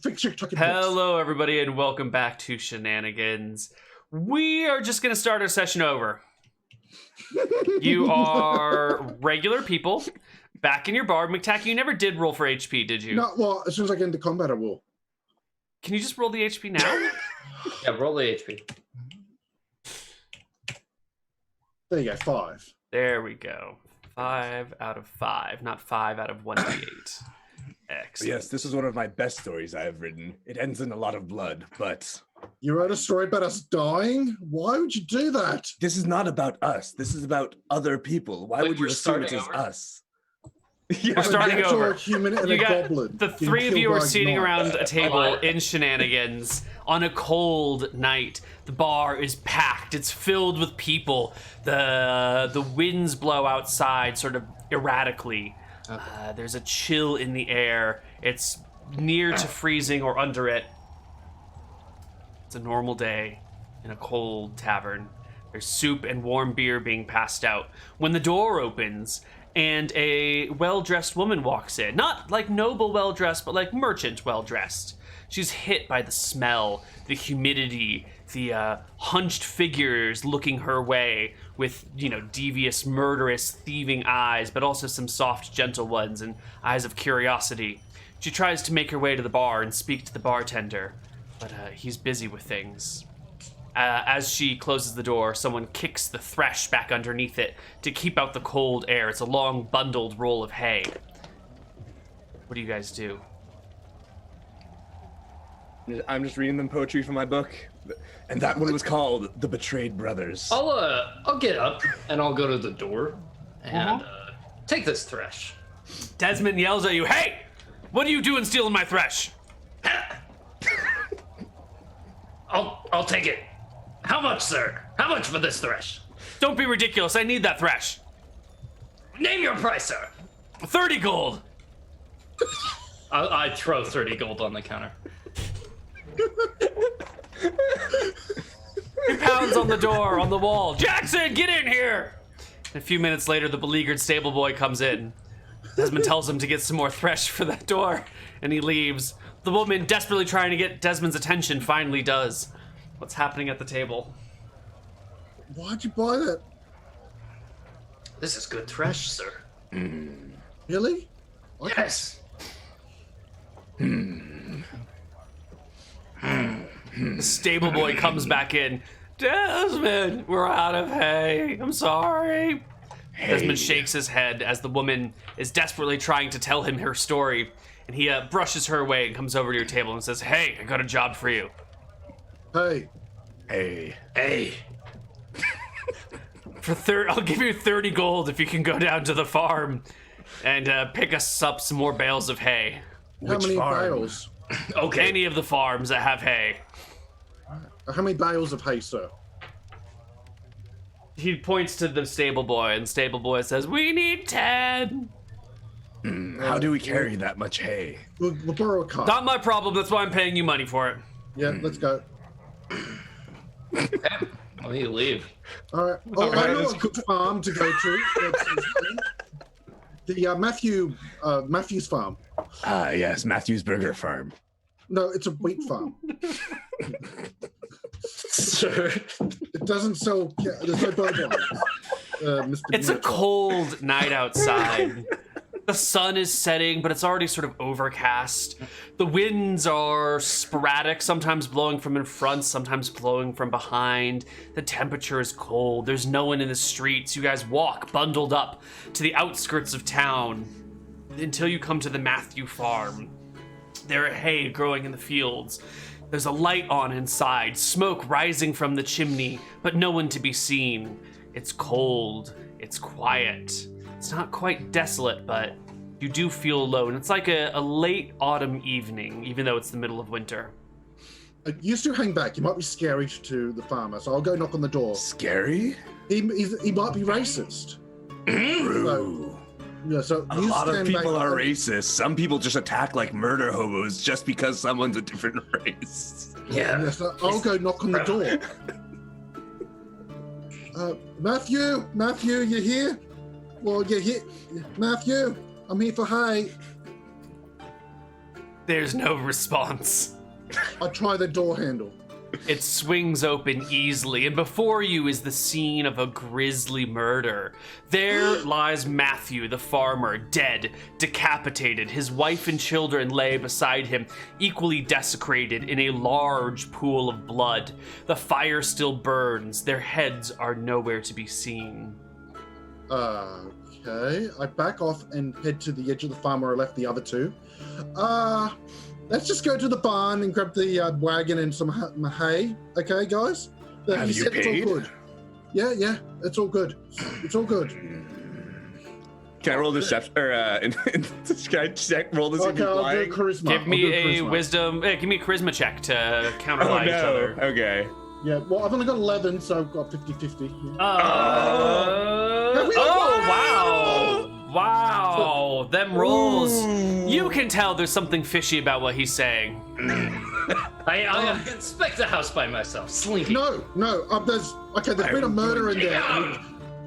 Fix your tucking Hello, everybody, and welcome back to Shenanigans. We are just going to start our session over. You are regular people, back in your bar. McTacky, you never did roll for HP, did you? No, well, as soon as I get into combat, I will. Can you just roll the HP now? Yeah, roll the HP. There you go, 5. There we go. 5 out of 5, not 5 out of 1d8. Excellent. Yes, this is one of my best stories I have written. It ends in a lot of blood, but... You wrote a story about us dying? Why would you do that? This is not about us. This is about other people. Why would you assume it is us? We're starting over. A human and You a got goblin the three of you are sitting around a table What? in Shenanigans on a cold night. The bar is packed. It's filled with people. The winds blow outside sort of erratically. There's a chill in the air. It's near to freezing or under it. It's a normal day in a cold tavern. There's soup and warm beer being passed out. When the door opens and a well-dressed woman walks in, not like noble well-dressed, but like merchant well-dressed. She's hit by the smell, the humidity, the hunched figures looking her way with, devious, murderous, thieving eyes, but also some soft, gentle ones and eyes of curiosity. She tries to make her way to the bar and speak to the bartender, but he's busy with things. As she closes the door, someone kicks the thresh back underneath it to keep out the cold air. It's a long, bundled roll of hay. What do you guys do? I'm just reading them poetry from my book, and that one was called The Betrayed Brothers. I'll get up and I'll go to the door and take this thresh. Desmond yells at you, "Hey! What are you doing stealing my thresh?" I'll take it. How much, sir? How much for this thresh? Don't be ridiculous. I need that thresh. Name your price, sir. 30 gold. I throw 30 gold on the counter. He pounds on the door, on the wall. "Jackson, get in here!" A few minutes later, the beleaguered stable boy comes in. Desmond tells him to get some more thresh for that door, and he leaves. The woman, desperately trying to get Desmond's attention, finally does. What's happening at the table? Why'd you buy that? This is good thresh, sir. Really? Yes. The stable boy comes back in. "Desmond, we're out of hay. I'm sorry." Hey. Desmond shakes his head as the woman is desperately trying to tell him her story, and he brushes her away and comes over to your table and says, "Hey, I got a job for you." Hey, Hey. I'll give you 30 gold if you can go down to the farm and pick us up some more bales of hay. how many farm? bales? Okay. Any of the farms that have hay. How many bales of hay, sir? He points to the stable boy, and the stable boy says, "We need 10. How do we carry that much hay? We'll borrow a car. Not my problem, that's why I'm paying you money for it. Yeah, let's go. Let me leave. All right. Oh, I know a good farm to go to. The Matthews farm. Ah, yes, Matthew's Burger Farm. No, it's a wheat farm. Sir. It doesn't sell. There's no burger. Mr. It's a Neal. cold night outside. The sun is setting, but it's already sort of overcast. The winds are sporadic, sometimes blowing from in front, sometimes blowing from behind. The temperature is cold. There's no one in the streets. You guys walk bundled up to the outskirts of town until you come to the Matthew farm. There are hay growing in the fields. There's a light on inside, smoke rising from the chimney, but no one to be seen. It's cold. It's quiet. It's not quite desolate, but you do feel alone. It's like a late autumn evening, even though it's the middle of winter. You still hang back. You might be scary to the farmer, so I'll go knock on the door. Scary? He might be racist. True. Yeah, so A you lot of stand people back. are racist. Some people just attack like murder hobos just because someone's a different race. Yeah. Yeah, so I'll go knock on the door. Matthew, you here? Well, you're here. Matthew, I'm here for hay. There's no response. I try the door handle. It swings open easily, and before you is the scene of a grisly murder. There lies Matthew, the farmer, dead, decapitated. His wife and children lay beside him, equally desecrated in a large pool of blood. The fire still burns. Their heads are nowhere to be seen. Okay. I back off and head to the edge of the farm where I left the other two. Let's just go to the barn and grab the wagon and some hay. Okay, guys? Have you said it's paid? all good. Yeah, it's all good. It's all good. Can I roll deception or can I check roll this in Okay, I'll do flying? charisma. Give me a charisma. wisdom. Give me a charisma check to Oh counterlie each no. other. Okay. Yeah, well, I've only got 11, so I've got 50-50. Yeah. Wow. Wow. Them rolls. You can tell there's something fishy about what he's saying. I inspect the house by myself. Slinky. No. There's been a murder in there.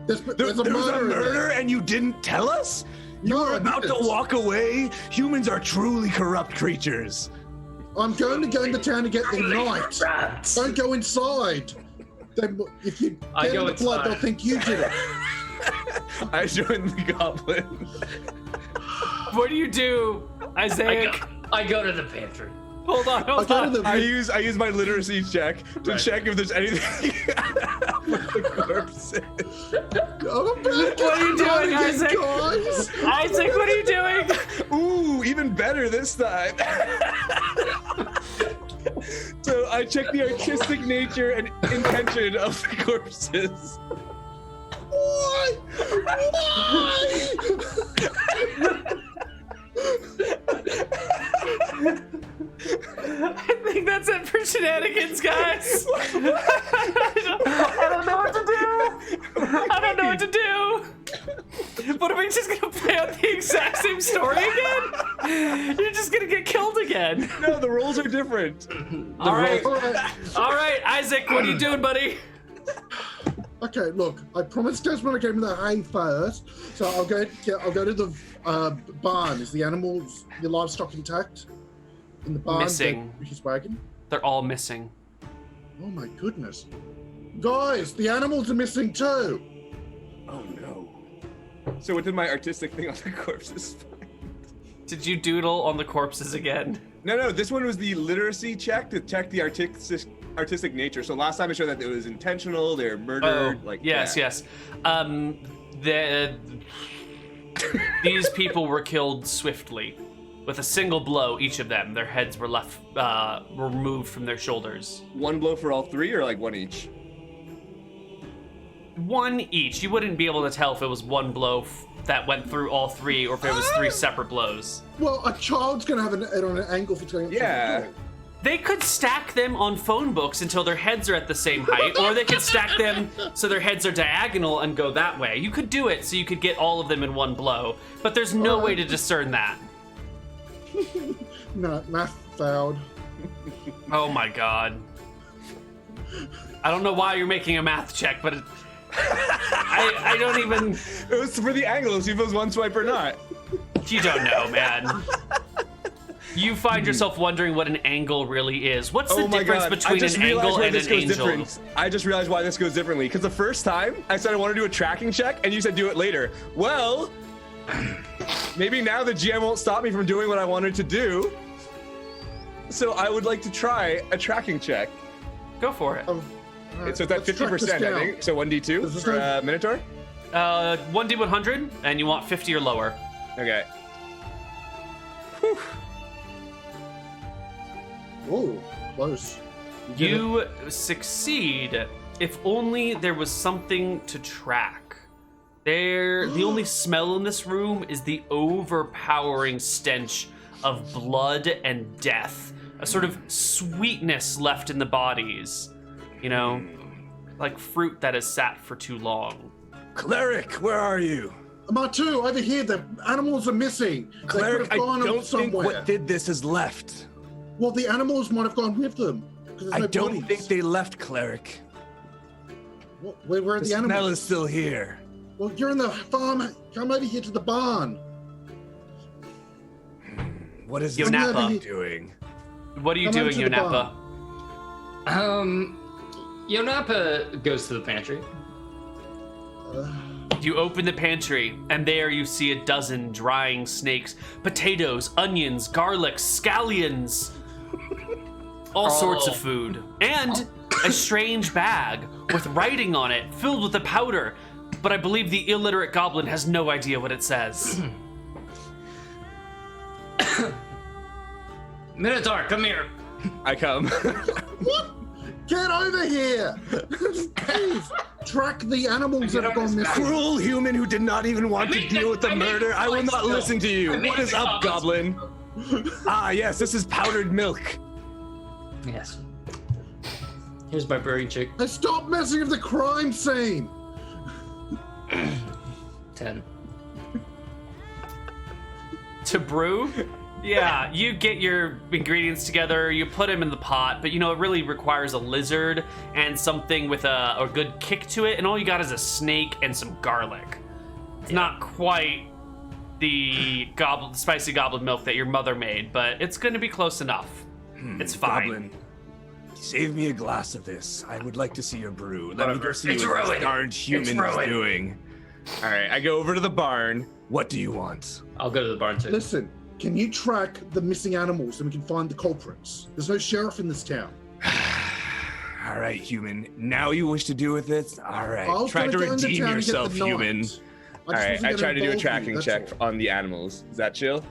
There's a murder in there. and you didn't tell us? No, You're I about to didn't. walk away? Humans are truly corrupt creatures. I'm going to go into town to get the knight. Rats. Don't go inside. If you I get go in the blood, inside. they'll think you did it. I joined the goblin. What do you do, Isaac? I go to the pantry. Hold on. I go to the I use my literacy check to Right. check if there's anything with the corpses. What are you doing, Isaac? Guys. Isaac, what are you doing? Ooh, even better this time. So I check the artistic nature and intention of the corpses. Why? I think that's it for shenanigans, guys. I don't know what to do. I don't know what to do. But are we just gonna play out the exact same story again? You're just gonna get killed again. No, the rules are different. All right, All right. Isaac, what are you doing, buddy? Okay, look, I promised Desmond I gave him the hay first, so I'll go to the barn. Is the livestock intact in the barn? Missing. His wagon? They're all missing. Oh my goodness. Guys, the animals are missing too. Oh no. So what did my artistic thing on the corpses find? Did you doodle on the corpses again? No, this one was the literacy check to check the artistic nature. So last time I showed that it was intentional, they're murdered, yes. These people were killed swiftly. With a single blow, each of them, their heads were removed from their shoulders. One blow for all three or like one each? One each. You wouldn't be able to tell if it was one blow that went through all three or if it was three separate blows. Well, a child's gonna have it on an angle for going. Yeah. They could stack them on phone books until their heads are at the same height, or they could stack them so their heads are diagonal and go that way. You could do it so you could get all of them in one blow, but there's no way to discern that. No, math failed. Oh my god. I don't know why you're making a math check, but I don't even... It was for the angle, see if it was one swipe or not. You don't know, man. You find yourself wondering what an angle really is. What's the difference between an angle and an angel? I just realized why this goes differently. Because the first time I said I want to do a tracking check, and you said do it later. Well, maybe now the GM won't stop me from doing what I wanted to do. So I would like to try a tracking check. Go for it. So it's at 50%, I think. So 1d2 for Minotaur? 1d100, and you want 50 or lower. Okay. Whoa, close. You succeed. If only there was something to track. The only smell in this room is the overpowering stench of blood and death. A sort of sweetness left in the bodies. You know, like fruit that has sat for too long. Cleric, where are you? Matu, over here, the animals are missing. Cleric, I don't think somewhere. what did this is left. Well, the animals might have gone with them. I don't think they left, Cleric. Where are the The animals? smell is still here. Well, you're in the farm. Come over here to the barn. What is this Yonappa. guy doing? What are you Come doing, into the Yonappa? Yonappa goes to the pantry. You open the pantry, and there you see a dozen drying snakes, potatoes, onions, garlic, scallions, all sorts of food, and a strange bag with writing on it filled with a powder. But I believe the illiterate goblin has no idea what it says. Minotaur, come here. I come. What? Get over here! Please, track the animals that have gone missing. Cruel human who did not even want to deal with the murder. I will not listen to you. What is up, Goblin? Ah, yes, this is powdered milk. Yes. Here's my brewing chick. Hey, stop messing with the crime scene! 10. To brew? Yeah, you get your ingredients together, you put them in the pot, but it really requires a lizard and something with a good kick to it, and all you got is a snake and some garlic. It's not quite the spicy goblin milk that your mother made, but it's going to be close enough. It's fine. Goblin, save me a glass of this. I would like to see your brew. Let me go see what ruined. this darn human is ruined. doing. All right, I go over to the barn. What do you want? I'll go to the barn too. Listen, can you track the missing animals and we can find the culprits? There's no sheriff in this town. All right, human. Now you wish to do with it? All right. I was Try gonna to go into redeem town and get the yourself, human. knight. All right, I try to do a tracking check all. on the animals. Is that chill?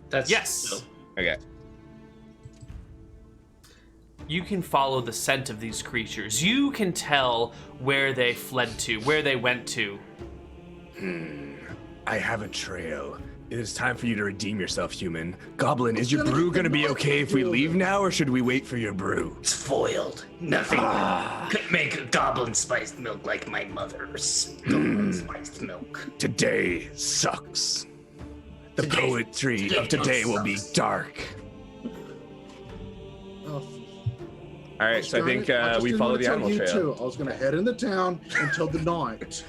That's Yes. Okay. You can follow the scent of these creatures. You can tell where they fled to, where they went to. I have a trail. It is time for you to redeem yourself, human. Goblin, is your gonna brew get going to the be knight okay if to we do leave it. now, or should we wait for your brew? It's foiled. Nothing could make a goblin spiced milk like my mother's goblin spiced milk. Today sucks. The Today- poetry of today will be sucks. dark. Oh, All right, so I think we follow the animal trail. I was going to head into town and tell the knight.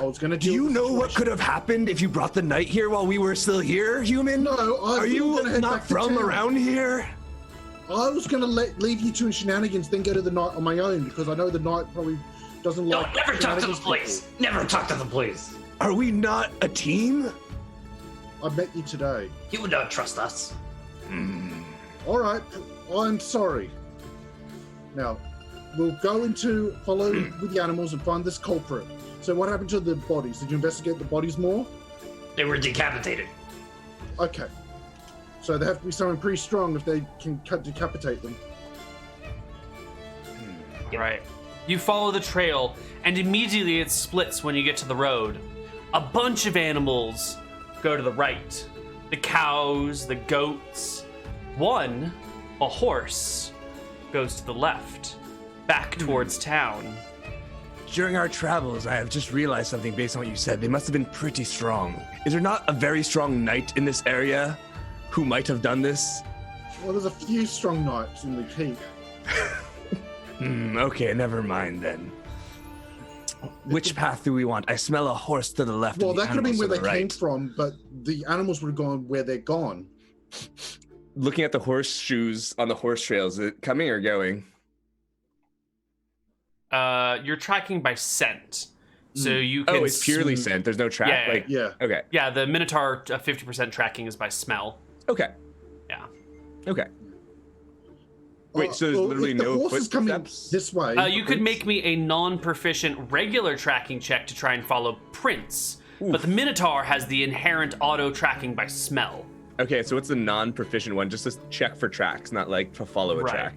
I was going to Do you know what could have happened if you brought the knight here while we were still here, human? No, Are you gonna head not back to from town. around here? I was going to leave you two in Shenanigans, then go to the knight on my own because I know the knight probably doesn't No, like. never talk to the Shenanigans police. Never talk to the police. Are we not a team? people. I met you today. You would not trust us. All right, I'm sorry. Now, we'll go into follow with the animals and find this culprit. So what happened to the bodies? Did you investigate the bodies more? They were decapitated. Okay. So they have to be someone pretty strong if they can decapitate them. Right. You follow the trail, and immediately it splits when you get to the road. A bunch of animals go to the right. The cows, the goats. One, a horse, goes to the left, back towards town. During our travels, I have just realized something based on what you said. They must have been pretty strong. Is there not a very strong knight in this area who might have done this? Well, there's a few strong knights in the keep. Okay, never mind then. Which path do we want? I smell a horse to the left. Well, and the that could have been animals where to they the came right. from, but the animals would have gone where they're gone. Looking at the horseshoes on the horse trails, is it coming or going? You're tracking by scent. So you can... Oh, it's purely scent. There's no track. Yeah, like, yeah. Okay. Yeah, the Minotaur 50% tracking is by smell. Okay. Yeah. Okay. Wait, so there's well, literally if the no horse is coming footsteps? this way. You could make me a non-proficient regular tracking check to try and follow prints, but the Minotaur has the inherent auto tracking by smell. Okay, so what's the non-proficient one? Just to check for tracks, not like to follow a Right. track.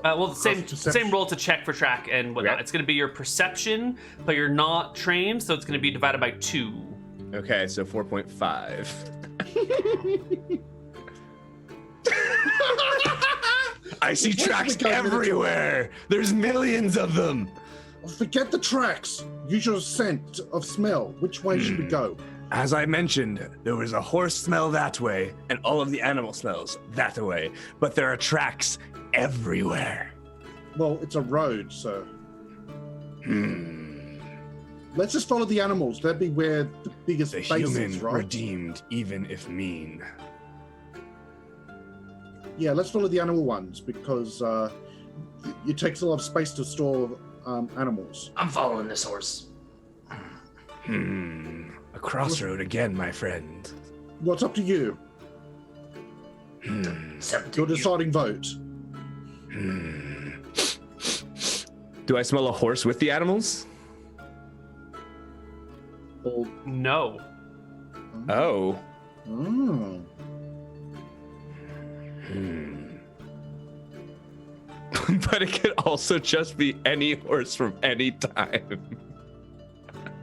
Well, the same Perception. roll to check for track and whatnot. Okay. It's going to be your perception, but you're not trained, so it's going to be divided by 2. Okay, so 4.5. I see tracks we go, Minotaur? everywhere. There's millions of them. Forget the tracks. Use your scent of smell. Which way should we go? As I mentioned, there was a horse smell that way, and all of the animal smells that way. But there are tracks everywhere. Well, it's a road, so. let's just follow the animals. That'd be where the biggest The base human is, right? redeemed, even if mean. Yeah, let's follow the animal ones because it takes a lot of space to store animals. I'm following this horse. A crossroad again, my friend. What's up to you? It's up to Your you. deciding vote. Do I smell a horse with the animals? Or, No. Oh. oh. But it could also just be any horse from any time.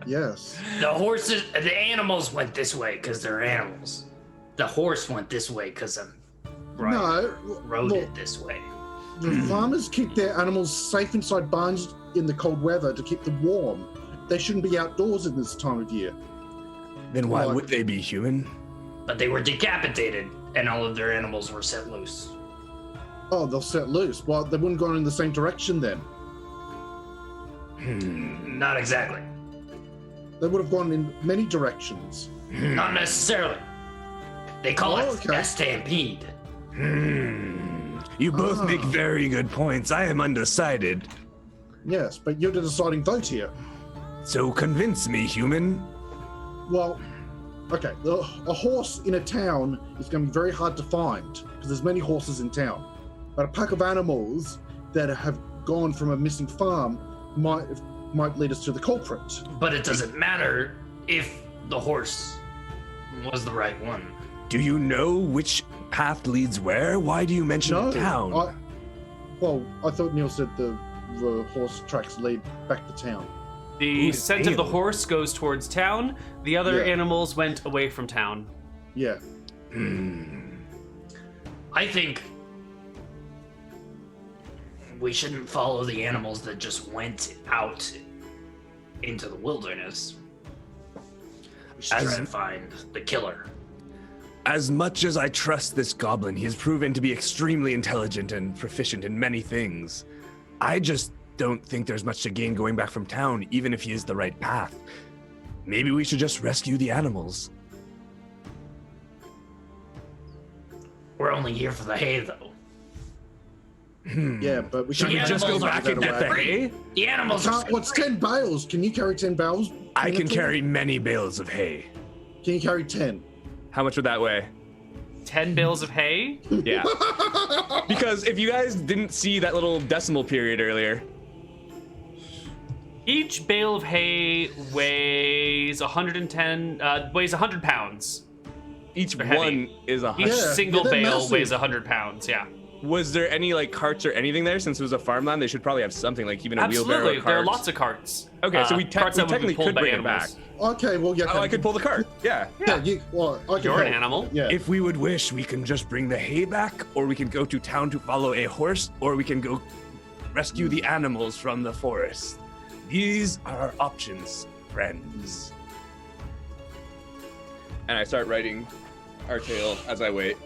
Yes. The animals went this way because they're animals. The horse went this way because I'm No. rode look, it this way. the farmers keep their animals safe inside barns in the cold weather to keep them warm. They shouldn't be outdoors in this time of year. Then why Like- would they be human? But they were decapitated, and all of their animals were set loose. Oh, they'll set loose. Well, they wouldn't go in the same direction then. Not exactly. They would have gone in many directions. Not necessarily. They call Oh, it okay. a stampede. You both make Ah. very good points. I am undecided. Yes, but you're the deciding vote here. So convince me, human. Well, okay, a horse in a town is going to be very hard to find because there's many horses in town. But a pack of animals that have gone from a missing farm might lead us to the culprit. But it doesn't matter if the horse was the right one. Do you know which path leads where? Why do you mention a town? I thought Neal said the horse tracks lead back to town. The Ooh, scent of the damn. horse goes towards town. The other Yeah. animals went away from town. Yeah. I think we shouldn't follow the animals that just went out into the wilderness. We should try As- and find the killer. As much as I trust this goblin, he has proven to be extremely intelligent and proficient in many things. I just don't think there's much to gain going back from town, even if he is the right path. Maybe we should just rescue the animals. We're only here for the hay, though. Yeah, but we Should can't we just go animals back are and get the free. hay? The animals are What's free. 10 bales? Can you carry 10 bales? I can Minotaur? carry many bales of hay. Can you carry 10? How much would that weigh? 10 bales of hay? Yeah. Because if you guys didn't see that little decimal period earlier, Each bale of hay weighs 100 pounds. each They're heavy. one is a Each hundred. single they're bale massive. weighs 100 pounds, yeah. Was there any like carts or anything there? Since it was a farmland, they should probably have something like even a wheelbarrow. Absolutely, Or there are carts. lots of carts. Okay, so we carts that would be technically pulled could by bring it animals. back. Okay, well, yeah. Oh, I could pull the cart. Yeah. Yeah, I can You're an help. animal. Yeah. If we would wish, we can just bring the hay back, or we can go to town to follow a horse, or we can go rescue the animals from the forest. These are our options, friends. And I start writing our tale as I wait.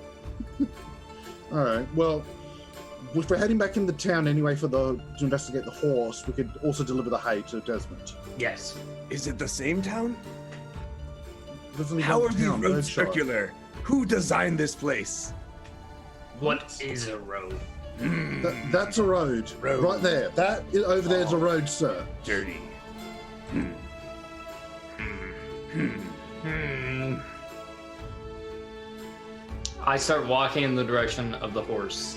All right. Well, if we're heading back into town anyway to investigate the horse, we could also deliver the hay to Desmond. Yes. Is it the same town? There's only How one are the town, roads Birdshire. circular? Who designed this place? What is a road? That's a road. Road. Right there. That over there is a road, sir. Dirty. I start walking in the direction of the horse.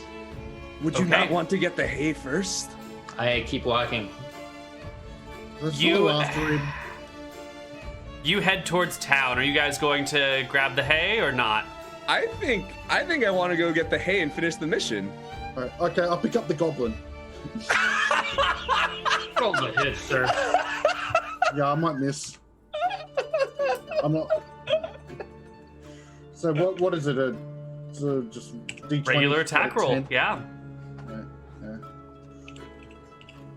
Would you Okay. not want to get the hay first? I keep walking. Let's You- follow after him. You head towards town. Are you guys going to grab the hay or not? I think I want to go get the hay and finish the mission. All right, okay, I'll pick up the goblin. Roll the hit, sir. Yeah, I might miss. I'm not. So what is it? It's a just D20 Regular for a attack roll. 10? Yeah. Yeah.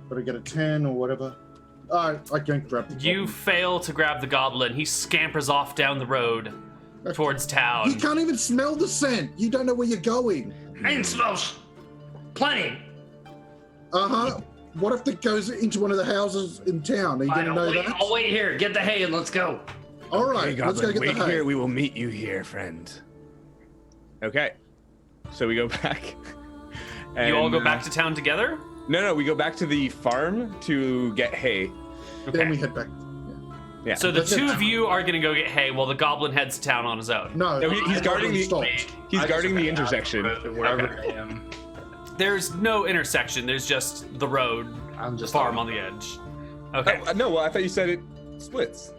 Gotta get a 10 or whatever. All right, I can grab the You goblin. fail to grab the goblin. He scampers off down the road towards You town. can't even smell the scent. You don't know where you're going. I can smell plenty. Uh huh. what if it goes into one of the houses in town? Are you going to know that? I'll wait here. Get the hay and let's go. All right, Hey, let's go Goblin, get the wait hay. here. We will meet you here, friend. Okay. So we go back. You all go and, back to town together? No, we go back to the farm to get hay. Then we head back. Yeah. So the That's two it. of you are gonna go get hay while the goblin heads to town on his own. No, He's guarding the. stopped. He's guarding the intersection. Wherever I am. There's no intersection. There's just the road, I'm just farm on the edge. Okay. No, well, I thought you said it splits.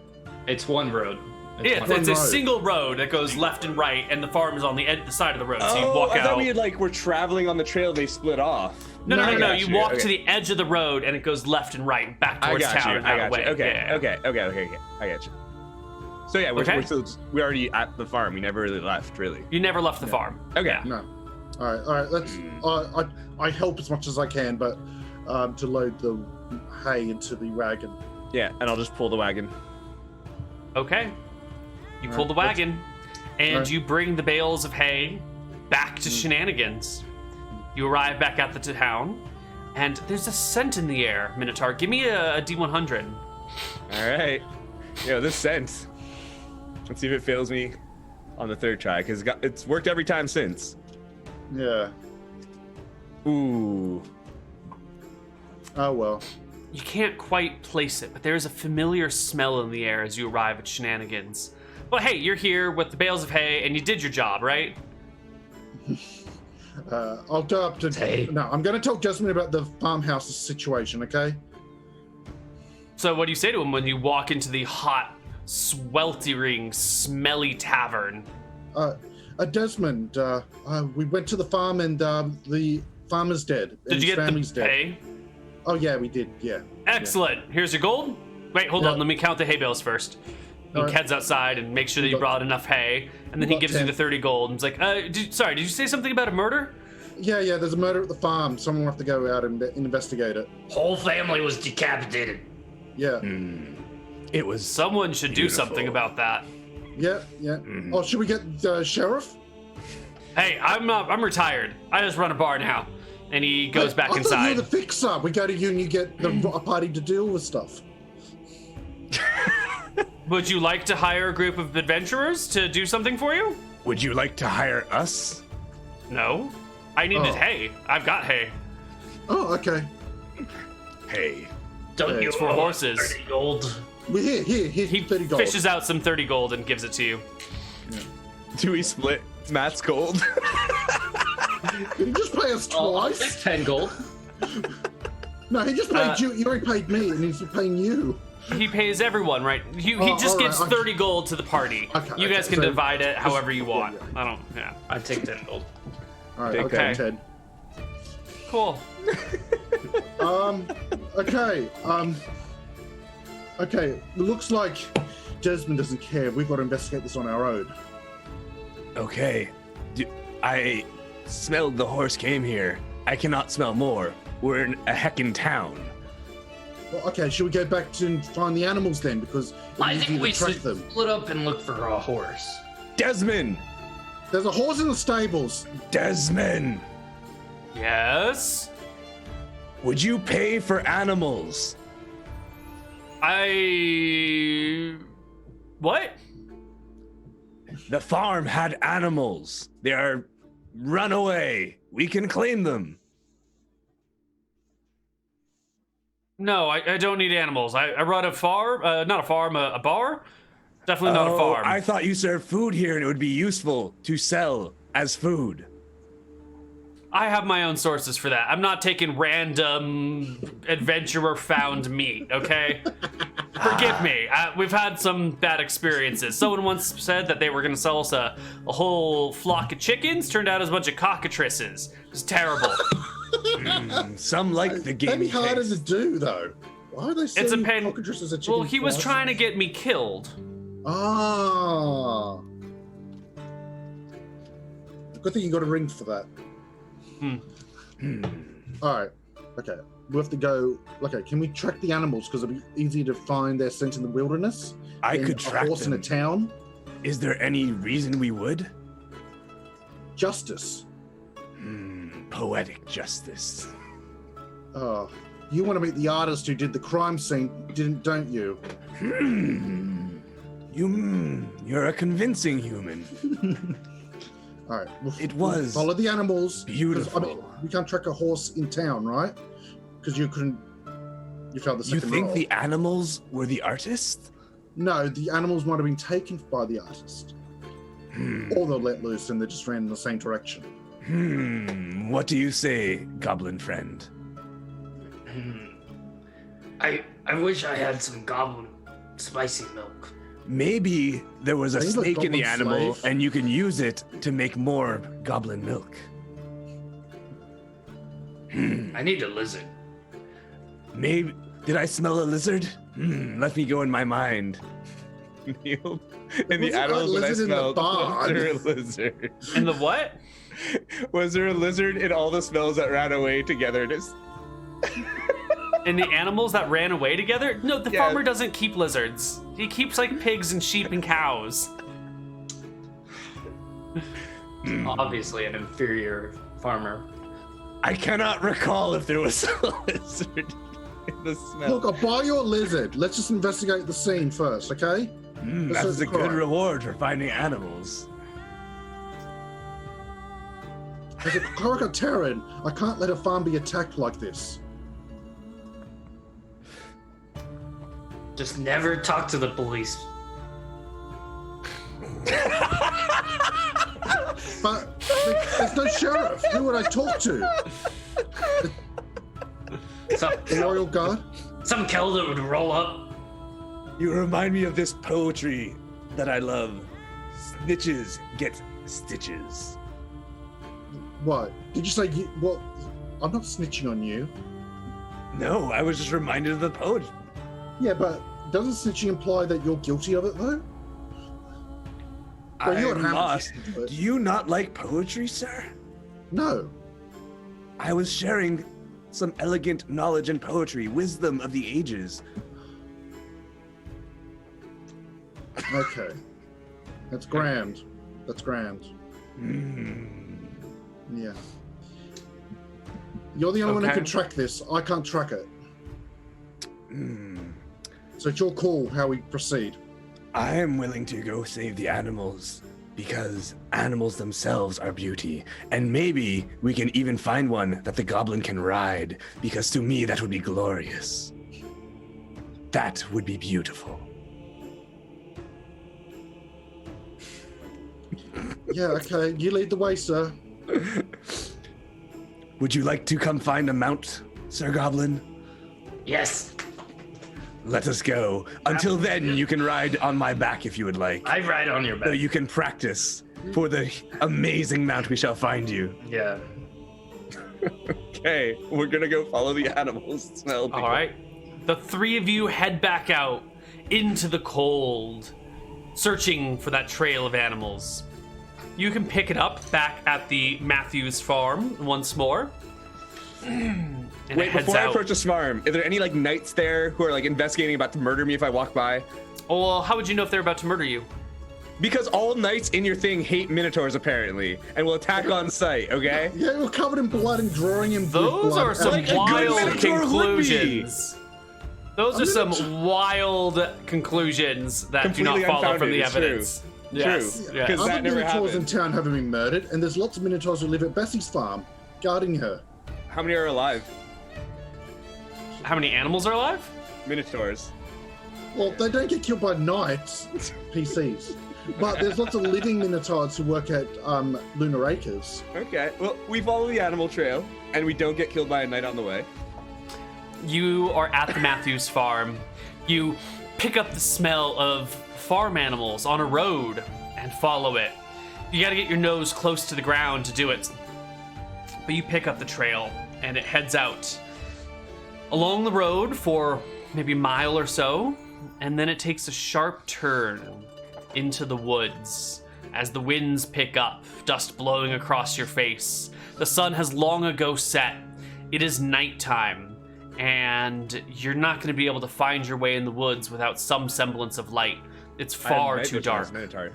It's one road. Yeah, one it's a road. single road that goes left and right, and the farm is on the side of the road. So you Oh, walk I out. thought we had we're traveling on the trail. They split off. No. I You got walk okay. to the edge of the road, and it goes left and right back I towards got town you. and I that got you. way. Okay. Yeah. Okay. I got you. So yeah, we're Okay. still we're already at the farm. We never really left, really. You never left the farm. Okay. No. All right. Let's. I help as much as I can, but to load the hay into the wagon. Yeah, and I'll just pull the wagon. Okay. You pull the Alright, wagon, and Alright. you bring the bales of hay back to Shenanigans. You arrive back at the town, and there's a scent in the air, Minotaur. Give me a D100. All right. This scent. Let's see if it fails me on the third try, because it's worked every time since. Yeah. Ooh. Oh well. You can't quite place it, but there is a familiar smell in the air as you arrive at Shenanigans. But hey, you're here with the bales of hay, and you did your job, right? I'll go up to. Hey. No, I'm going to tell Jasmine about the farmhouse situation. Okay. So what do you say to him when you walk into the hot, sweltering, smelly tavern? Desmond, we went to the farm and the farmer's dead. and Did you his get family's the dead. hay? Oh yeah, we did. Yeah. Excellent. Here's your gold. Wait, hold Yeah. on. Let me count the hay bales first. He Alright. heads outside and makes sure that you got- brought enough hay, and then we he got gives you 10. the 30 gold. And he's like, did you say something about a murder? Yeah. There's a murder at the farm. Someone will have to go out and investigate it. Whole family was decapitated. Yeah. It was. Someone should do Beautiful. something about that. Yeah. Oh, should we get the sheriff? Hey, I'm retired. I just run a bar now. And he goes back I thought inside. you were the fixer. We go to you and you get a party to deal with stuff. Would you like to hire a group of adventurers to do something for you? Would you like to hire us? No. I needed Oh. hay. I've got hay. Oh, okay. Hey. Don't you It's for owe horses. 30 gold? We're here. Here's He 30 gold. fishes out some 30 gold and gives it to you. Do we split Matt's gold? Did he just pay us I'll take twice? 10 gold. No, he just paid you. You already paid me, and he's paying you. He pays everyone, right? He Oh, just alright, gets okay. 30 gold to the party. Okay, You guys okay, can so divide it however you yeah, want. yeah. I don't, yeah. I take 10 gold. All right, Take okay, that. Ted. Cool. Okay. Okay. It looks like Desmond doesn't care. We've got to investigate this on our own. Okay. I smelled the horse came here. I cannot smell more. We're in a heckin' town. Well, okay. Should we go back to find the animals then? Because I it's easy think to we track should them. split up and look for a horse. Desmond! There's a horse in the stables. Desmond! Yes? Would you pay for animals? What? The farm had animals. They are run away. We can claim them. No, I don't need animals. I run a farm, not a farm, a bar? Definitely not a farm. I thought you served food here and it would be useful to sell as food. I have my own sources for that. I'm not taking random adventurer found meat, okay? Forgive me. We've had some bad experiences. Someone once said that they were going to sell us a whole flock of chickens. Turned out as a bunch of cockatrices. It was terrible. Some like the That'd gamey be harder taste. to do, though. Why are they selling pain- cockatrices at chicken Well, he was fries? trying to get me killed. Ah. Good thing you got a ring for that. All right. Okay. We have to go. Okay. Can we track the animals? Because it'll be easy to find their scent in the wilderness. I than could track a horse them. in a town. Is there any reason we would? Justice. Poetic justice. Oh. You want to meet the artist who did the crime scene, don't you? You're a convincing human. All right. It was follow the animals. beautiful. I mean, we can't track a horse in town, right? Because you couldn't. You failed the You second think roll. the animals were the artist? No, the animals might have been taken by the artist, or they're let loose and they just ran in the same direction. What do you say, goblin friend? I wish I had some goblin spicy milk. Maybe there was a Are you the snake in the goblin animal slave? and you can use it to make more goblin milk. I need a lizard. Maybe. Did I smell a lizard? Let me go in my mind. Neal, and the wasn't a animals that I lizard in the smelled, barn. was there a lizard? And the what? Was there a lizard in all the smells that ran away together? Just And the animals that ran away together? No, the Yeah. farmer doesn't keep lizards. He keeps like pigs and sheep and cows. Obviously, an inferior farmer. I cannot recall if there was a lizard in the smell. Look, I'll buy you a lizard. Let's just investigate the scene first, okay? That is a good crime. reward for finding animals. As a Koraka Terran, I can't let a farm be attacked like this. Just never talk to the police. But there's no sheriff. Who would I talk to? Some, The Royal Guard? some kill that would roll up. You remind me of this poetry that I love. Snitches get stitches. What? Did you say you... Well, I'm not snitching on you. No, I was just reminded of the poet. Yeah, but doesn't snitching imply that you're guilty of it, though? Well, you're I'm happy lost. to do it. Do you not like poetry, sir? No. I was sharing some elegant knowledge and poetry, wisdom of the ages. Okay. That's grand. That's grand. Yeah. You're the only one who Okay. can track this. I can't track it. So it's your call how we proceed. I am willing to go save the animals because animals themselves are beauty. And maybe we can even find one that the goblin can ride, because to me that would be glorious. That would be beautiful. Yeah, okay. You lead the way, sir. Would you like to come find a mount, Sir Goblin? Yes, Let us go. Until then, you can ride on my back if you would like. I ride on your So back. you can practice for the amazing mount we shall find you. Yeah. okay, we're gonna go follow the animals. Smell. All right. The three of you head back out into the cold, searching for that trail of animals. You can pick it up back at the Matthews farm once more. And it Wait, heads before I out. approach this farm, are there any like knights there who are like investigating about to murder me if I walk by? Oh, well, how would you know if they're about to murder you? Because all knights in your thing hate minotaurs apparently, and will attack on sight. Okay. Yeah, we're covered in blood and drawing in Those blood. are some Like a good wild minotaur would be. conclusions. Those are some wild conclusions that Completely do not follow from unfounded, the it's true. evidence. Yes, True. yes. 'Cause Other that never minotaurs in happened. town haven't been murdered, and there's lots of minotaurs who live at Bessie's farm, guarding her. How many are alive? How many animals are alive? Minotaurs. Well, they don't get killed by knights, PCs. But there's lots of living minotaurs who work at Lunar Acres. Okay. Well, we follow the animal trail, and we don't get killed by a knight on the way. You are at the Matthews farm. You pick up the smell of farm animals on a road and follow it. You gotta get your nose close to the ground to do it. But you pick up the trail and it heads out along the road for maybe a mile or so, and then it takes a sharp turn into the woods as the winds pick up, dust blowing across your face. The sun has long ago set. It is nighttime, and you're not going to be able to find your way in the woods without some semblance of light. It's I have far night too vision as dark. Minotaur.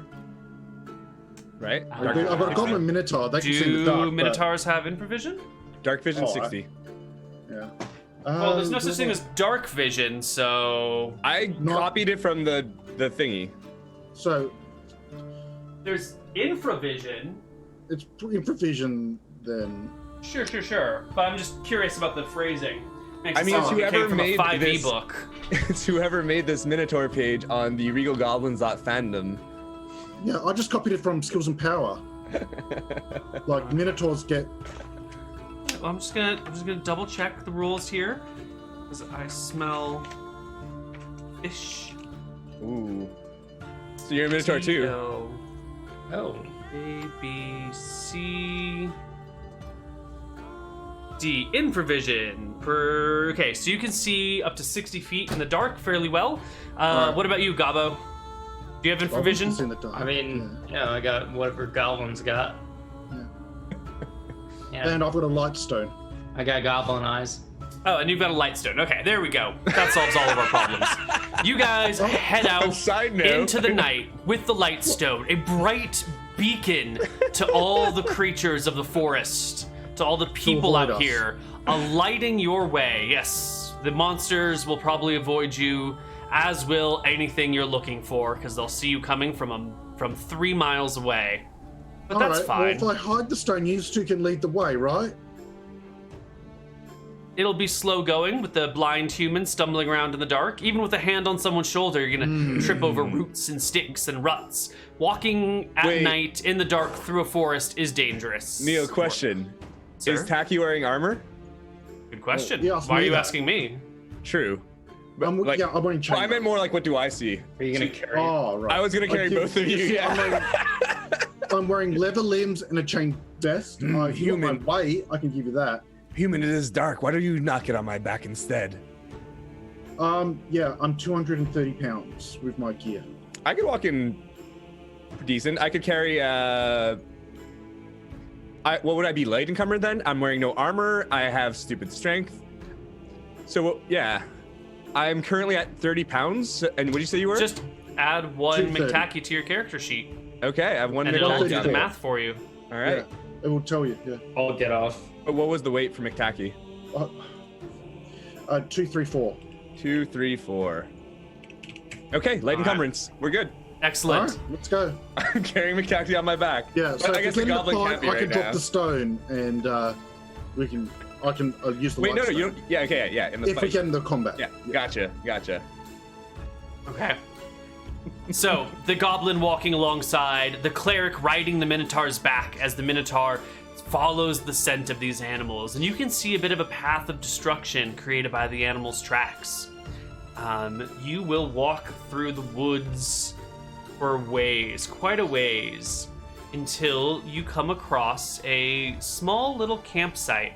Right? I've Dark, I've got a goblin minotaur. They can see in the Do dark. but- Minotaurs have infravision? dark vision Oh, 60. Yeah. Oh, there's no such thing as dark vision, so I copied it from the thingy. So there's infravision. it's infravision then. Sure. But I'm just curious about the phrasing. Makes I mean, it it's sound like it came whoever from a made 5e this book. It's whoever made this Minotaur page on the regalgoblins.fandom. Yeah, I just copied it from Skills and Power. Like Minotaurs get. Well, I'm just gonna double check the rules here, because I smell fish. Ooh. So you're a Minotaur too. Oh. A, B, C, D. Infravision. Okay, so you can see up to 60 feet in the dark fairly well. What about you, Gabo? Do you have infravision? In the dark. I mean, yeah, I got whatever Goblin's got. Yeah. And I've got a light stone. I got goblin eyes. Oh, and you've got a light stone. Okay, there we go. That solves all of our problems. You guys head out Side note. into the night with the light stone, a bright beacon to all the creatures of the forest, to all the people avoid out us. here, lighting your way. Yes, the monsters will probably avoid you, as will anything you're looking for, because they'll see you coming from 3 miles away. But that's Alright, fine. well, if I hide the stone, you two can lead the way, right? It'll be slow going with the blind human stumbling around in the dark. Even with a hand on someone's shoulder, you're gonna trip over roots and sticks and ruts. Walking at Wait. night in the dark through a forest is dangerous. Neil, question. Sir? Is Taki wearing armor? Good question. Well, yeah, Why are you that. asking me? True. I'm wearing Well, chain. I meant more like, what do I see? Are you gonna carry? Oh, right. I was gonna carry both of you, see, yeah. I'm wearing leather limbs and a chain vest. If you want human. my weight, I can give you that. Human, it is dark. Why don't you not get on my back instead? Yeah, I'm 230 pounds with my gear. I could walk in decent. I could carry what would I be, light encumbered then? I'm wearing no armor. I have stupid strength. So yeah, I'm currently at 30 pounds. And what did you say you were? Just add 1 230. McTacky to your character sheet, Okay, I have one and Mc it'll Tacky do on the there. math for you. All right. Yeah, it will tell you. Yeah. I'll get off. But what was the weight for McTacky? 234. 2, 3, 4. Okay, light encumbrance. We're good. Excellent. All right, let's go. I'm carrying McTacky on my back. Yeah, so But I if guess we the get in goblin fight, can't be I right can now. drop the stone and I can use the Wait, light no, stone. you don't. Yeah, okay, yeah. In the If we fight. get into combat. Yeah, gotcha. Okay. So, the goblin walking alongside, the cleric riding the Minotaur's back as the Minotaur follows the scent of these animals. And you can see a bit of a path of destruction created by the animals' tracks. You will walk through the woods for quite a ways, until you come across a small little campsite.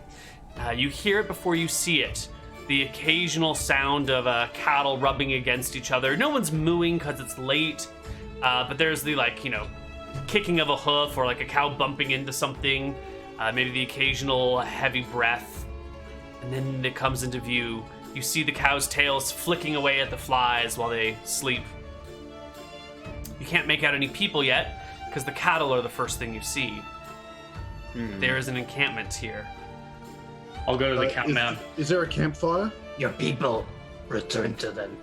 You hear it before you see it. The occasional sound of cattle rubbing against each other. No one's mooing because it's late, but there's the kicking of a hoof or like a cow bumping into something. Maybe the occasional heavy breath, and then it comes into view. You see the cow's tails flicking away at the flies while they sleep. You can't make out any people yet, because the cattle are the first thing you see. There is an encampment here. I'll go to the countdown. Is there a campfire? Your people, return to them.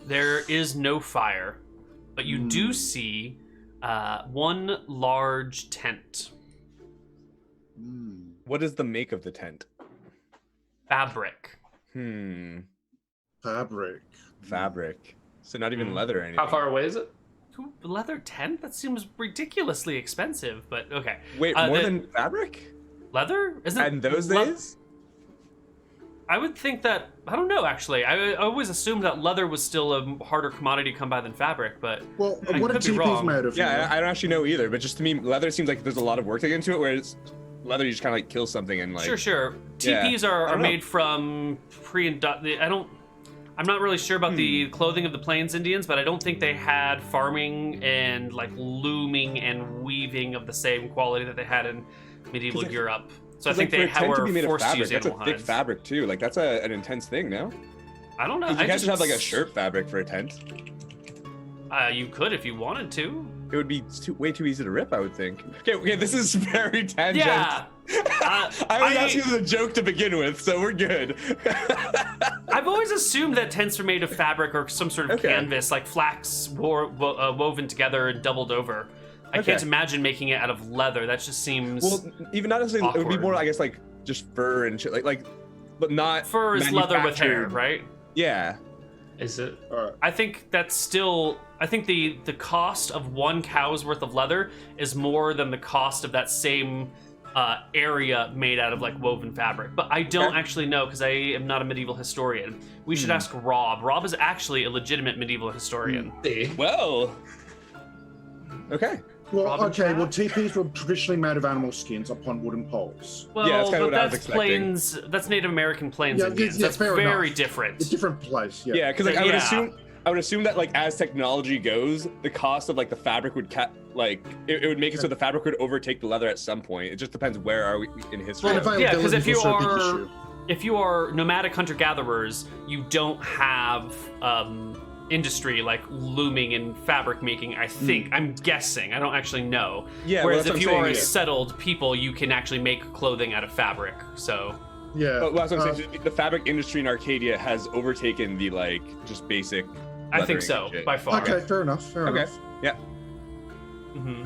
There is no fire, but you do see one large tent. What is the make of the tent? Fabric. Fabric. Fabric. So not even leather or anything. How far away is it? Ooh, leather tent? That seems ridiculously expensive, but okay. Wait, more the- than fabric? Leather? Isn't And those le- days? I would think that, I don't know actually. I always assumed that leather was still a harder commodity to come by than fabric, but Well, I what are could be TPs wrong. made of? Yeah, I don't actually know either, but just to me, leather seems like there's a lot of work to get into it, whereas leather, you just kind of like kill something and like... Sure. Yeah. TPs I are don't know. made from I'm not really sure about the clothing of the Plains Indians, but I don't think they had farming and like looming and weaving of the same quality that they had in medieval Europe. So I think like, they for a tent to were be made of forced to fabric, use that's a animal thick hides. fabric too. Like that's an intense thing, no? I don't know. 'Cause you I can't just just have like a shirt fabric for a tent. You could if you wanted to. it would be way too easy to rip, I would think. Okay, this is very tangent. Yeah. I was asking as a joke to begin with, so we're good. I've always assumed that tents are made of fabric or some sort of Okay. canvas, like flax woven together and doubled over. I can't Okay. imagine making it out of leather. That just seems. Well, even not necessarily. It would be Awkward. more, I guess, like just fur and shit, like, but not fur is leather with hair, manufactured. right? Yeah. Is it? All right. I think that's still. I think the cost of one cow's worth of leather is more than the cost of that same area made out of like woven fabric. But I don't actually know because I am not a medieval historian. We should ask Rob. Rob is actually a legitimate medieval historian. See. Well. Okay. Well, Robin okay. Trap? Well, teepees were traditionally made of animal skins upon wooden poles. Well, Yeah, that's kinda but what I was that's expecting. plains. That's Native American plains Yeah, Indians. yeah, That's fair very enough. different. A different place. Yeah. Yeah, because like I Yeah. would assume that like as technology goes, the cost of like the fabric would it would make it so the fabric would overtake the leather at some point. It just depends where are we in history. And Yeah, because if availability you is also a big are issue. if you are nomadic hunter-gatherers, you don't have industry like looming and fabric making. I think I'm guessing. I don't actually know. Yeah, well, Whereas that's if what you I'm are a saying, yeah. settled people, you can actually make clothing out of fabric. So Yeah. But that's what I'm saying. The fabric industry in Arcadia has overtaken the like just basic. I think leathering so and shit. by far. Okay. Fair enough. Fair Okay. enough. Yeah. hmm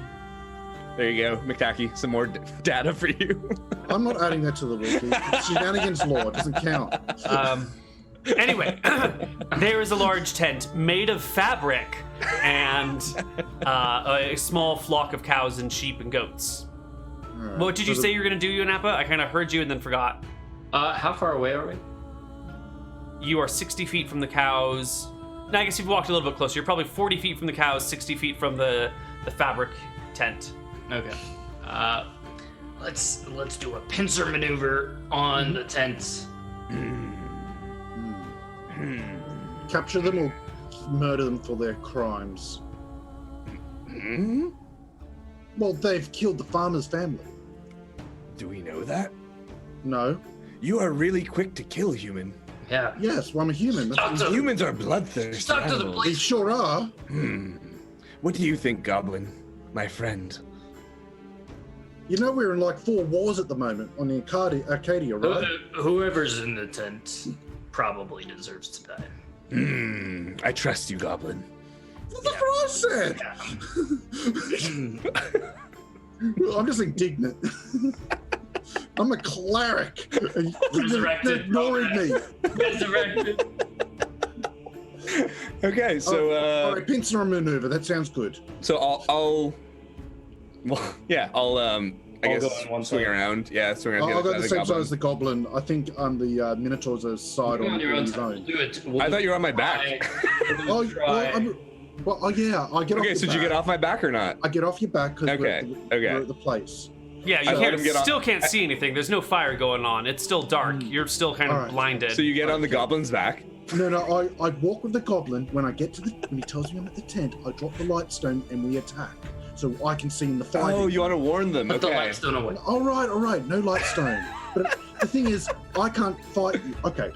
There you go, McTacky. Some more data for you. I'm not adding that to the wiki. It's Shenanigans law. It doesn't count. Anyway, there is a large tent made of fabric and a small flock of cows and sheep and goats. All right. What did you So say you were gonna do, Yunapa? I kind of heard you and then forgot. How far away are we? You are 60 feet from the cows. No, I guess you've walked a little bit closer. You're probably 40 feet from the cows, 60 feet from the fabric tent. Okay. Let's do a pincer maneuver on the tent. Capture them or murder them for their crimes. Hmm? Well, they've killed the farmer's family. Do we know that? No. You are really quick to kill, human. Yeah. Yes, well, I'm a human. Talk to Humans are bloodthirsty Talk to the animals. We police. sure are. What do you think, Goblin? My friend. You know we're in like 4 wars at the moment on the Arcadia, right? Whoever's in the tent probably deserves to die. I trust you, Goblin. That's what I said. I'm just indignant. I'm a cleric. And you're Resurrected. ignoring me. Resurrected. Okay, so All right, pincer maneuver. That sounds good. so I'll well yeah I'll I I'll guess go on one swing side. around. Yeah, swing around. I'll the go other the side same of side the as the goblin. I think the Minotaur's a side You're on on your own his time. We'll own. do it. I thought you were on my back. Oh, Try. well, yeah, I get off Okay, your so did you back. get off my back or not? I get off your back because Okay, we're at the place. Yeah, you I let him get off- still can't see anything. There's no fire going on. It's still dark. You're still kind of Alright. blinded. So you get on the goblin's back. No, I walk with the goblin. When I get to when he tells me I'm at the tent, I drop the light stone and we attack. So I can see in the fighting. Oh, you want to warn them? Put the Okay. lights don't away. All right, no light stone. But the thing is, I can't fight you. Okay.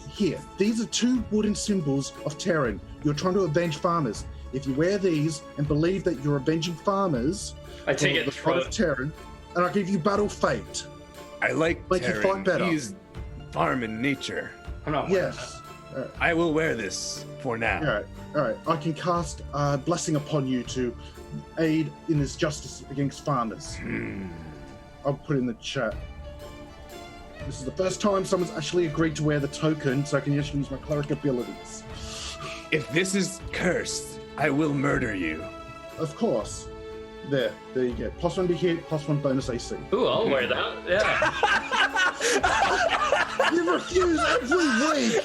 Here, these are 2 wooden symbols of Terran. You're trying to avenge farmers. If you wear these and believe that you're avenging farmers, I take for it. the Throw fight of it. Terran, and I give you battle fate. I like Make you Terran. fight better. He's farm in nature. I'm not wearing Yes. I will wear this for now. All right. I can cast blessing upon you to aid in this justice against farmers. I'll put it in the chat. This is the first time someone's actually agreed to wear the token, so I can actually use my cleric abilities. If this is cursed, I will murder you. Of course. There you go. +1 to hit, +1 bonus AC. that. Ooh, I'll wear that. Yeah. You refuse every week.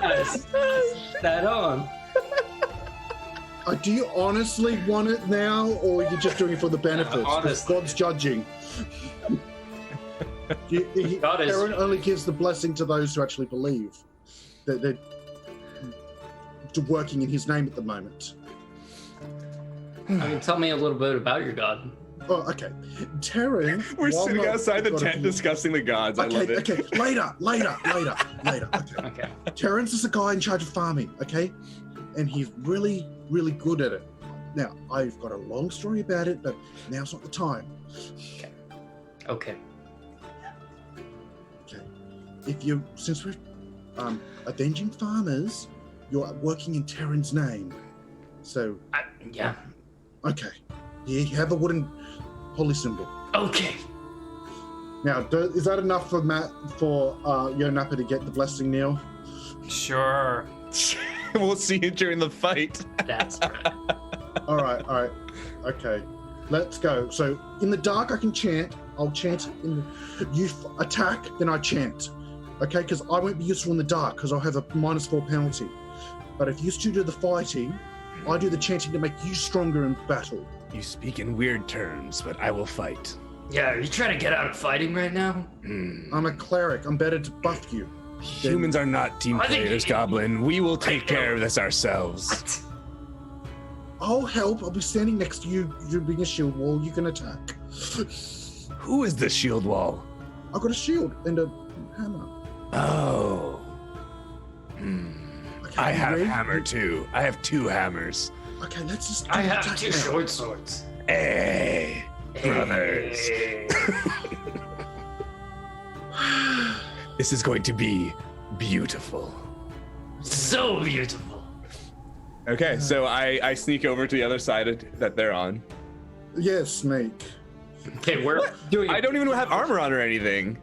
Nice. That on. Do you honestly want it now, or are you just doing it for the benefits? 'Cause honestly. God's judging. God is- Aaron only gives the blessing to those who actually believe that they're working in his name at the moment. I mean, tell me a little bit about your god. Oh, okay. Terran. We're while sitting not outside the God of tent you- discussing the gods. I love it. Later. Okay. Okay. Terrence is a guy in charge of farming, okay? and he's really, really good at it. Now, I've got a long story about it, but now's not the time. Okay. Okay. Since we're avenging farmers, you're working in Terran's name. So, Yeah. okay. You have a wooden holy symbol. Okay. Now, is that enough for Yonappa to get the blessing, Neal? Sure. We'll see you during the fight. That's right. All right. Okay, let's go. So in the dark, I can chant. I'll chant. You attack, then I chant. Okay, because I won't be useful in the dark because I'll have a -4 penalty. But if you two do the fighting, I do the chanting to make you stronger in battle. You speak in weird terms, but I will fight. Yeah, are you trying to get out of fighting right now? I'm a cleric. I'm better to buff you. Humans are not team I think players, Goblin. We will take care of this ourselves. What? I'll help. I'll be standing next to you. You're being a shield wall. You can attack. Who is the shield wall? I've got a shield and a hammer. Oh. Okay, I you have ready? hammer too. I have 2 hammers. Okay, let's just. I do the have attack 2 now. short swords. Hey, brothers. Hey. This is going to be beautiful. So beautiful. Okay, so I sneak over to the other side that they're on. Yes, snake. Okay, we're doing. I don't even have armor on or anything.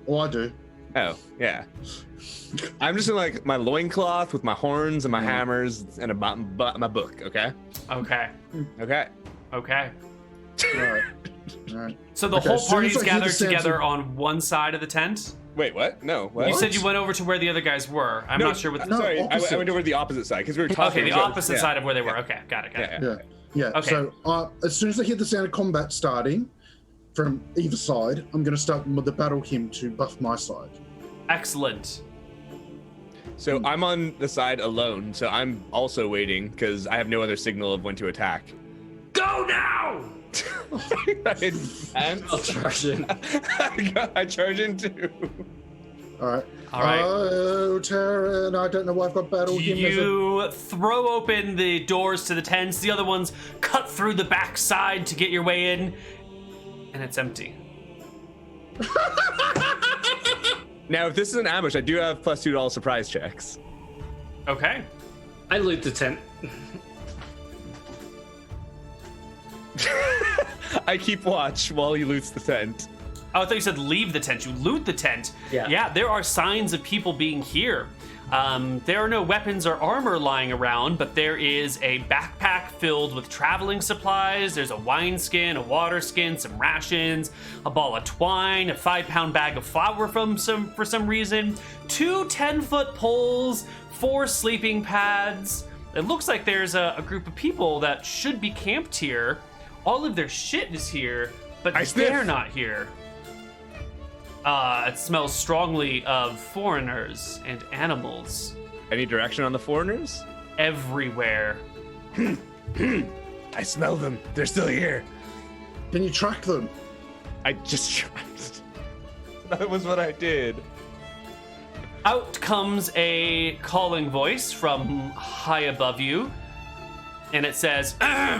Oh, I do. Oh, yeah. I'm just in like my loincloth with my horns and my hammers and my book, okay? Okay. Okay. Okay. All right. All right. So the Okay, whole as soon as party's I hear the gathered sounds together of- on one side of the tent? Wait, what? No, what? You said you went over to where the other guys were. I'm No, not sure what the... No, Sorry, I opposite. went over to the opposite side because we were talking. Okay, the opposite side of where they were. Yeah. Okay, got it. Yeah. Yeah. Okay. So as soon as I hear the sound of combat starting from either side, I'm going to start with the battle hymn to buff my side. Excellent. So I'm on the side alone, so I'm also waiting because I have no other signal of when to attack. Go now! I advance. I'll charge in. I charge in too. All right. All right. Oh, Terran, I don't know why I've got battle hymn as a... You throw open the doors to the tents. The other ones cut through the back side to get your way in, and it's empty. Now, if this is an ambush, I do have +2 surprise checks. Okay. I loot the tent. I keep watch while he loots the tent. Oh, I thought you said leave the tent. You loot the tent. Yeah. Yeah, there are signs of people being here. There are no weapons or armor lying around, but there is a backpack filled with traveling supplies. There's a wineskin, a water skin, some rations, a ball of twine, a 5-pound bag of flour for some reason, 2 10-foot poles, 4 sleeping pads. It looks like there's a group of people that should be camped here. All of their shit is here, but I sniff. they're not here. It smells strongly of foreigners and animals Any direction on the foreigners? everywhere. I smell them. They're still here. Can you track them? I just tried. That was what I did. Out comes a calling voice from high above you, and it says,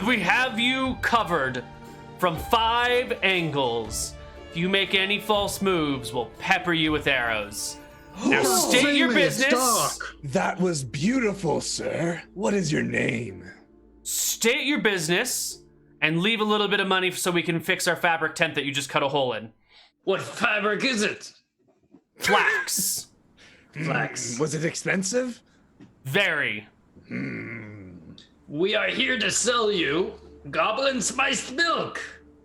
"We have you covered from 5 angles. If you make any false moves, we'll pepper you with arrows. Now state your Jamie, it's business. dark. That was beautiful, sir. What is your name? State your business, and leave a little bit of money so we can fix our fabric tent that you just cut a hole in. What fabric is it? Flax. Flax. Was it expensive? Very. We are here to sell you goblin spiced milk.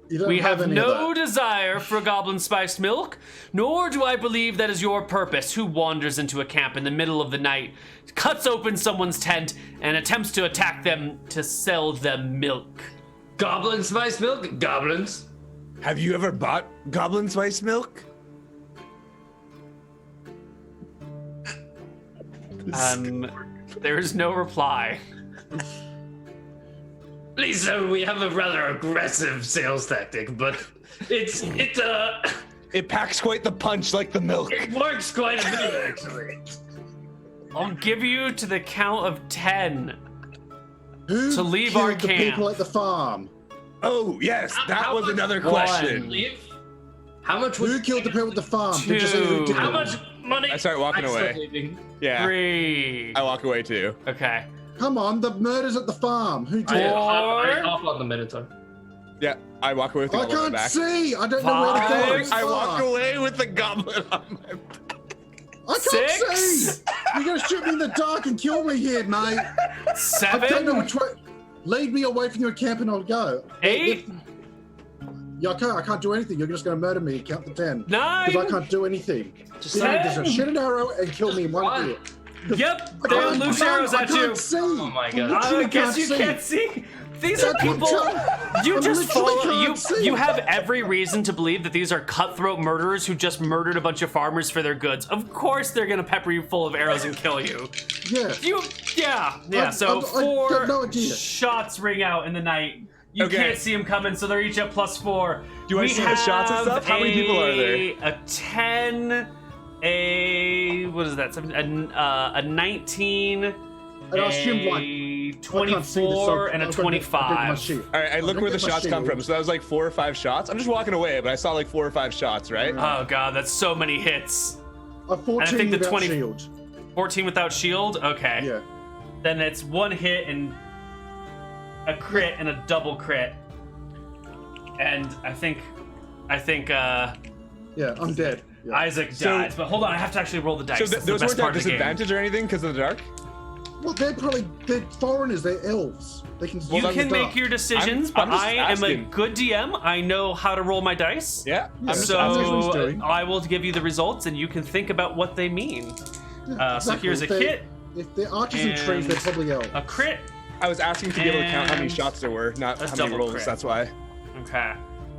You don't We have any of no that. desire for goblin spiced milk, nor do I believe that is your purpose. Who wanders into a camp in the middle of the night, cuts open someone's tent, and attempts to attack them to sell them milk? Goblin spiced milk? Goblins? Have you ever bought goblin spice milk? There is no reply. Lisa, we have a rather aggressive sales tactic, but It packs quite the punch like the milk. it works quite a bit actually. I'll give you to the count of 10 Who to leave killed our the camp. people at the farm? Oh, yes, that How was much- another One. question. Leave. How much Who was killed the people at the farm? Did you say who Two. did How it? much money? I start walking I'm still away. leaving. Yeah. 3. I walk away too. Okay. Come on, the murder's at the farm. Who did I it? hop on the Minotaur. Yeah, I walk away with the I goblin on my can't back. see. I don't know where to go. Five. It's I walk far. away with the goblin on my back. I can't 6. see. You're gonna shoot me in the dark and kill me here, mate. I don't know 7. which way. Lead me away from your camp and I'll go. 8. Yeah, I can't do anything. You're just gonna murder me. Count to 10. 9. Because I can't do anything. Just You're gonna just 10. shoot an arrow and kill me in one One. hit. Yep. I They'll can't loose run, arrows I at you. can't see. Oh my God. I I literally guess you see. can't see. These are That's what people. You I just literally follow. You can't see. you have every reason to believe that these are cutthroat murderers who just murdered a bunch of farmers for their goods. Of course, they're gonna pepper you full of arrows and kill you. Yeah. Yeah. So I 4 got no idea. shots ring out in the night. You Okay. can't see them coming, so they're each at +4. Do I see the shots and stuff? How many people are there? A 10, what is that? 17, a 19, And I assumed, a like, I can't see this, 24, and a I'll go get my 25. shield. All right, I look I'll where the get my shots come shield. from. So that was like 4 or 5 shots. I'm just walking away, but I saw like 4 or 5 shots, right? Oh god, that's so many hits. A 14 think the without 20 shield. 14 without shield? Okay. Yeah. Then it's 1 hit and a crit and a double crit. And I think Yeah, I'm dead. Yeah. Isaac So- dies. But hold on, I have to actually roll the dice. So That's the those best weren't at part of the game. disadvantage or anything because of the dark? Well, they're foreigners. They're elves. They can. You see can the dark. make your decisions, I'm but just I am a asking. good DM. I know how to roll my dice. Yeah. I'm just So- asking. That's what he's doing. I will give you the results, and you can think about what they mean. Yeah, So exactly. here's a If they- hit, If they're archers and trees, and they're probably elves. a crit. I was asking to be able to count how many And shots there were, not a how many double rolls. crit. That's why. Okay,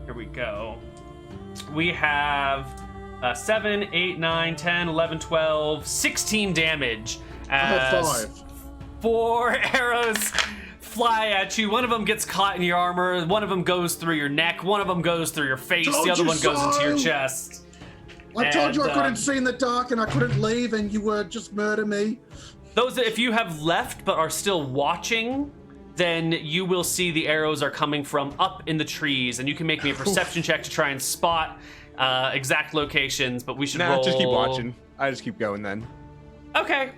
here we go. We have 7, 8, 9, 10, 11, 12, 16 damage. I have As 5. 4 arrows fly at you. One of them gets caught in your armor. One of them goes through your neck. One of them goes through your face. Told the other you one goes into your so! chest. I told you I And, couldn't see in the dark and I couldn't leave, and you were just murder me. Those that if you have left but are still watching, then you will see the arrows are coming from up in the trees, and you can make me a perception check to try and spot exact locations. But we should Nah, roll. just keep watching. I just keep going then. Okay.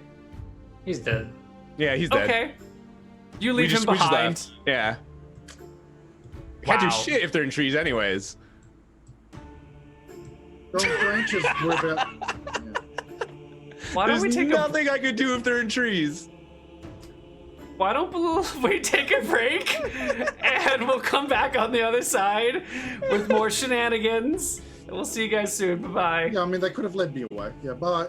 He's dead. Yeah, he's dead. Okay. You We leave him just behind. left. Yeah. Can't do Wow. shit if they're in trees, anyways. Those branches were about. Why don't There's we take nothing I could do if they're in trees. Why don't we take a break and we'll come back on the other side with more shenanigans. And we'll see you guys soon. Bye bye. Yeah, I mean, they could have led me away. Yeah, bye.